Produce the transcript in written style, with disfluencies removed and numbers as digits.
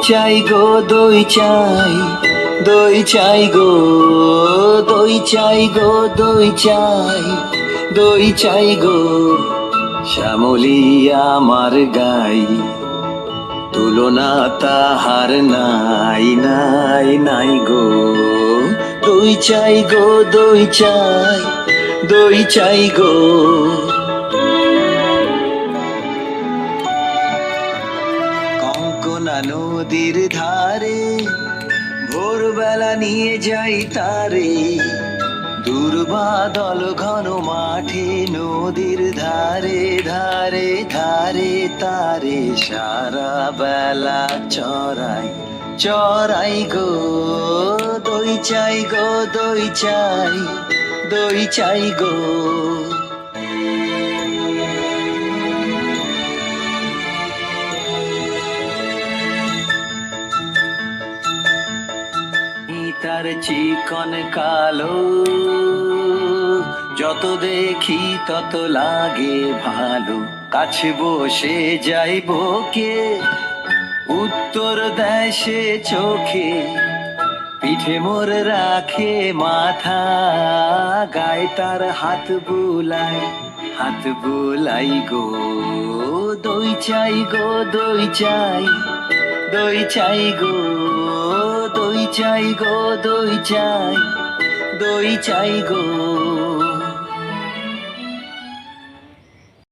চাই গো দই চাই, দই চাই গো, দই চাই গো, দই চাই, দই চাই গো। শ্যামলী আমার গাই, তুলনা তাহার নাই নাই নাই গো। দই চাই গো, দই চাই, দই চাই গো। কঙ্কনা নদীর ধারে ভোরবেলা নিয়ে যাই তারে, দুর্বাদল ঘন মাঠে নদীর ধারে ধারে ধারে তারে সারা বেলা চড়াই চড়াই গো। দই চাই গো, দই চাই, দই চাই গো। তার চিকন কালো, যত দেখি তত লাগে ভালো। কাছে বসে যাইব কে, উত্তর দেয় সে চোখে। পিঠে মোর রাখে মাথা, গায়ে তার হাত বুলাই, হাত বুলাই গো। দই চাই গো, দই চাই, দই চাই গো, দই চাই গো, দই চাই, দই চাই গো।